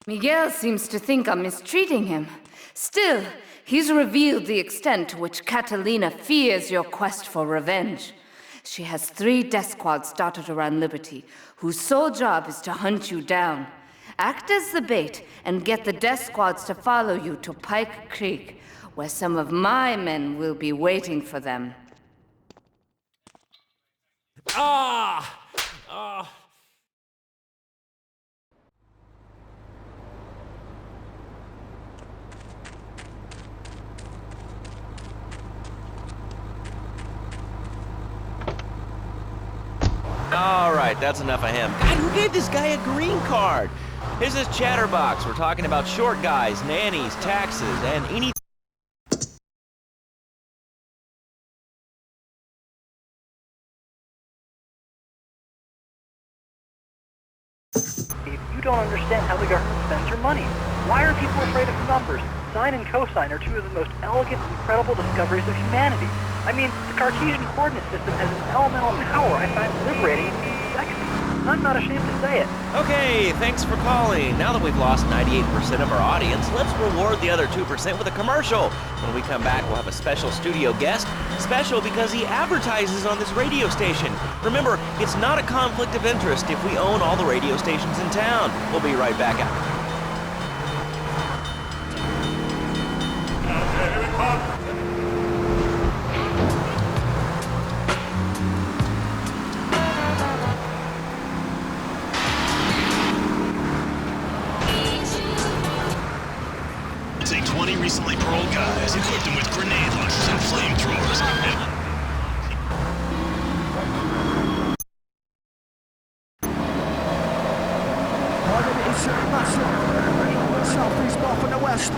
Miguel seems to think I'm mistreating him. Still, he's revealed the extent to which Catalina fears your quest for revenge. She has 3 death squads dotted around Liberty, whose sole job is to hunt you down. Act as the bait and get the death squads to follow you to Pike Creek, where some of my men will be waiting for them. Ah! Ah! All right, that's enough of him. God, who gave this guy a green card? This is Chatterbox. We're talking about short guys, nannies, taxes, and any... If you don't understand how the government spends your money, why are people afraid of numbers? Sine and cosine are 2 of the most elegant, incredible discoveries of humanity. I mean, the Cartesian coordinate system has an elemental power I find liberating and sexy. I'm not ashamed to say it. Okay, thanks for calling. Now that we've lost 98% of our audience, let's reward the other 2% with a commercial. When we come back, we'll have a special studio guest. Special because he advertises on this radio station. Remember, it's not a conflict of interest if we own all the radio stations in town. We'll be right back after. Take 20 recently paroled guys, equip them with grenade launchers and flamethrowers. Southeast bar from the west.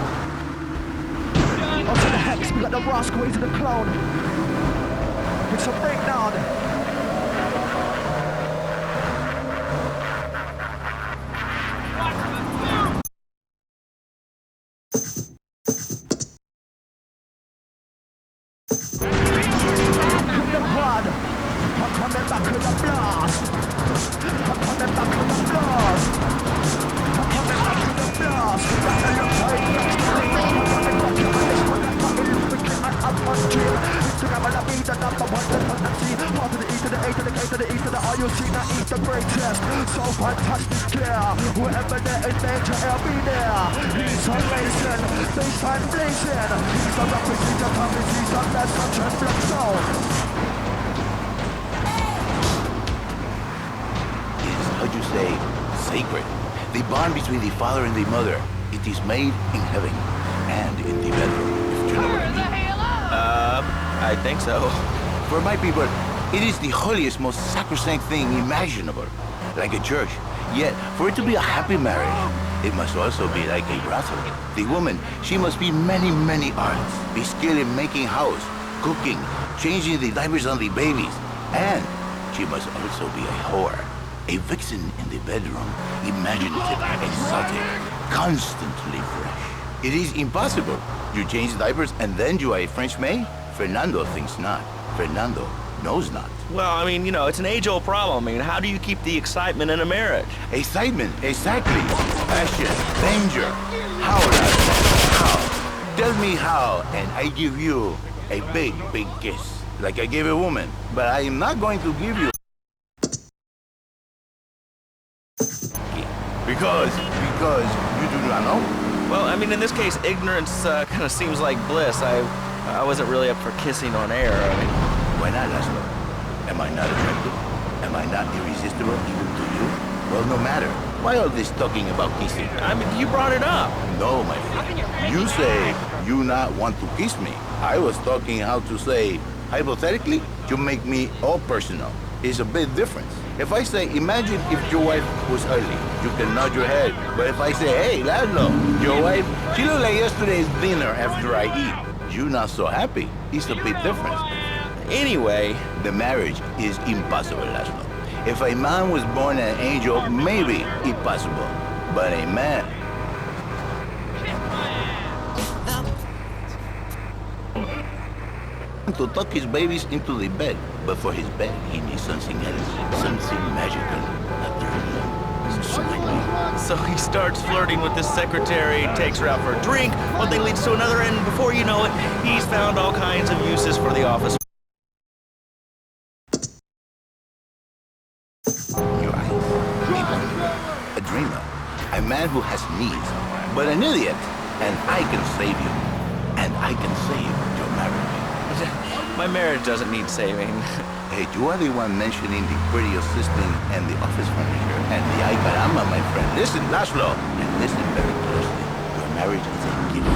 Onto the hex, we got the rascal into the clone. It's a breakdown. So fantastic, yeah. Whoever there in danger, I'll be there. He's amazing, baseline blazing. He's a representative of his, he's a message and black soul. Is, how'd you say, sacred. The bond between the father and the mother. It is made in heaven and in the bedroom, if you know what I mean. I think so. For my people, it is the holiest, most sacrosanct thing imaginable. Like a church. Yet, for it to be a happy marriage, it must also be like a brothel. The woman, she must be many, many arts. Be skilled in making house, cooking, changing the diapers on the babies. And she must also be a whore. A vixen in the bedroom, imaginative, exotic, constantly fresh. It is impossible. You change the diapers and then you are a French maid? Fernando thinks not. Fernando knows not. Well, I mean, you know, it's an age-old problem. I mean, how do you keep the excitement in a marriage? Excitement, exactly. Passion, danger. How, Laszlo? How? Tell me how, and I give you a big, big kiss. Like I gave a woman. But I am not going to give you... Because you do not know. Well, I mean, in this case, ignorance kind of seems like bliss. I wasn't really up for kissing on air. I mean... Why not, Laszlo? Am I not attractive? Am I not irresistible even to you? Well, no matter. Why all this talking about kissing? I mean, you brought it up. No, my friend. You say you not want to kiss me. I was talking how to say, hypothetically, to make me all personal. It's a big difference. If I say, imagine if your wife was ugly, you can nod your head. But if I say, hey, Laszlo, your wife, she looked like yesterday's dinner after I eat. You not so happy. It's a big difference. Anyway, the marriage is impossible, Laszlo. If a man was born an angel, maybe it's possible. But a man... to tuck his babies into the bed. But for his bed, he needs something else. Something magical. A girl. So I So he starts flirting with this secretary, takes her out for a drink, one thing leads to another, and before you know it, he's found all kinds of uses for the office. Your eyes. A dreamer. A man who has needs, but an idiot. And I can save you. And I can save your marriage. My marriage doesn't need saving. Hey, you are the one mentioning the pretty assistant and the office furniture and the ay caramba, my friend. Listen, Laszlo, and listen very closely. Your marriage is a gift.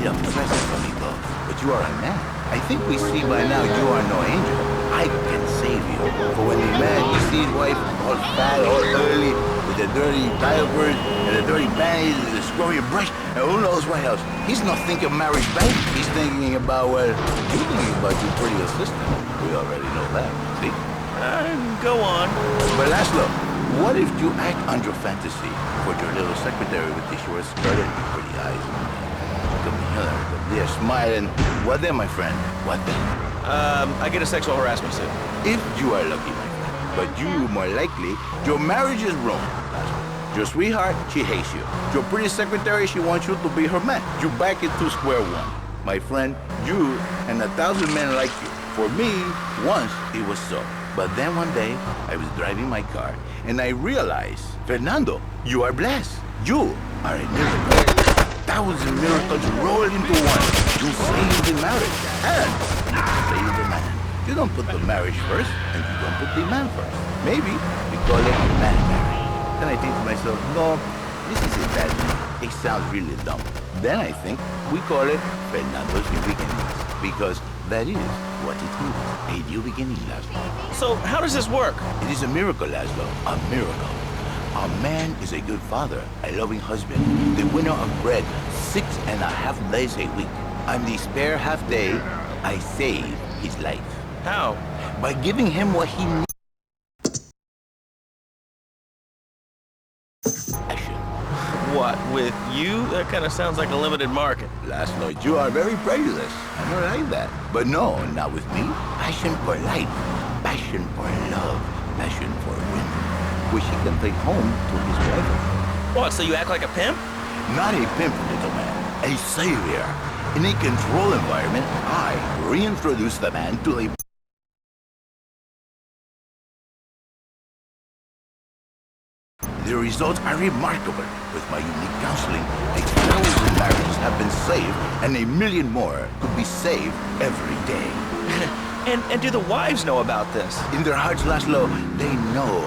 It's a present from God. But you are a man. I think we see by now you are no angel. I can save you. For when the man, you see his wife all fat, all early, with the dirty diapers and the dirty panties and the scrubby brush, and who knows what else. He's not thinking marriage back. He's thinking about, well, you're thinking about your pretty assistant. We already know that, see? Go on. But Laszlo, what if you act on your fantasy for your little secretary with the short skirt and the pretty eyes? Come here, they're smiling. What then, my friend? What then? I get a sexual harassment suit. If you are lucky, my friend. But you, more likely, your marriage is ruined. Your sweetheart, she hates you. Your pretty secretary, she wants you to be her man. You back it to square one. My friend, you and 1,000 men like you. For me, once it was so. But then one day, I was driving my car, and I realized, Fernando, you are blessed. You are a miracle. 1,000 miracles roll into one. You save the marriage, and you save the man. You don't put the marriage first, and you don't put the man first. Maybe we call it man marriage. Then I think to myself, no, this is a bad name. It sounds really dumb. Then I think we call it Fernando's New Beginnings, because that is what it means, a new beginning, Laszlo. So how does this work? It is a miracle, Laszlo, a miracle. A man is a good father, a loving husband, the winner of bread 6.5 days a week. On the spare half day, I save his life. How? By giving him what he needs. What, with you? That kind of sounds like a limited market. Laszlo, you are very prejudiced. I don't like that. But no, not with me. Passion for life, passion for love, passion for women, which he can take home to his wife. What, so you act like a pimp? Not a pimp, little man, a savior. In a controlled environment, I reintroduce the man to a... The results are remarkable. With my unique counseling, 1,000 marriages have been saved, and 1 million more could be saved every day. And do the wives know about this? In their hearts, Laszlo, they know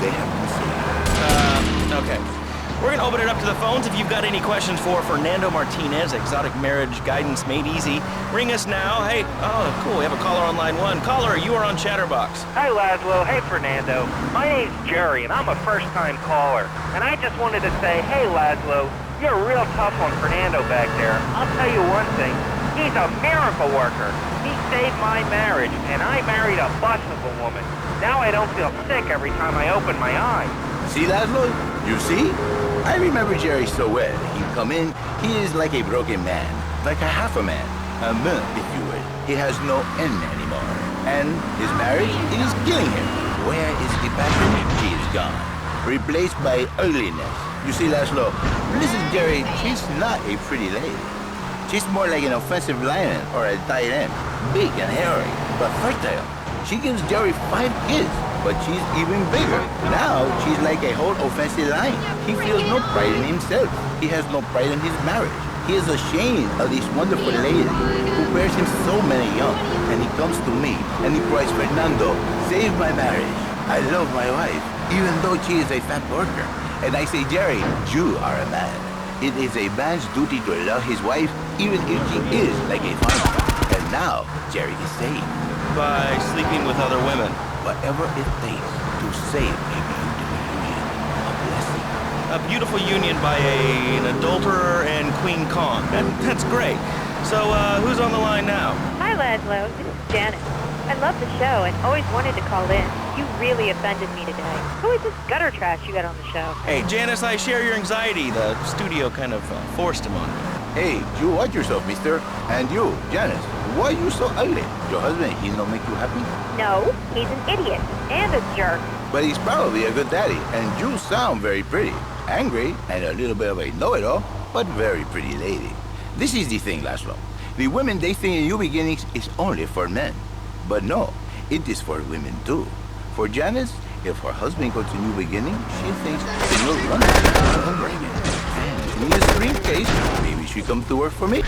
they have been saved. Okay. We're gonna open it up to the phones. If you've got any questions for Fernando Martinez, Exotic Marriage Guidance Made Easy, ring us now. Hey, oh, cool, we have a caller on line 1. Caller, you are on Chatterbox. Hi, Laszlo. Hey, Fernando. My name's Jerry, and I'm a first-time caller. And I just wanted to say, hey, Laszlo, you're real tough on Fernando back there. I'll tell you one thing. He's a miracle worker. He saved my marriage, and I married a bus of a woman. Now I don't feel sick every time I open my eyes. See, Laszlo? You see? I remember Jerry so well. He'd come in, he is like a broken man, like a half a man, a man, if you will. He has no end anymore. And his marriage, it is killing him. Where is the passion? She is gone. Replaced by ugliness. You see, Laszlo, Mrs. Jerry, she's not a pretty lady. She's more like an offensive lion or a tight end. Big and hairy, but fertile. She gives Jerry 5 kids, but she's even bigger. Now, she's like a whole offensive lion. He feels no pride in himself. He has no pride in his marriage. He is ashamed of this wonderful lady who bears him so many young. And he comes to me and he cries, Fernando, save my marriage. I love my wife, even though she is a fat worker. And I say, Jerry, you are a man. It is a man's duty to love his wife, even if she is like a farmer. And now, Jerry is saved. By sleeping with other women. Whatever it takes to save a beautiful union, a blessing. A beautiful union by an adulterer and Queen Kong. That's great. So, who's on the line now? Hi, Laszlo. This is Janet. I love the show and always wanted to call in. You really offended me today. Who is this gutter trash you got on the show? Hey, Janice, I share your anxiety. The studio kind of forced him on me. Hey, you watch yourself, mister. And you, Janice, why are you so ugly? Your husband, he don't make you happy? No, he's an idiot and a jerk. But he's probably a good daddy, and you sound very pretty. angry, and a little bit of a know-it-all, but very pretty lady. This is the thing, Laszlo. The women they think in New Beginnings is only for men. But no, it is for women too. For Janice, if her husband goes to New Beginning, she thinks it will run. And in this dream case, maybe she come to work for me.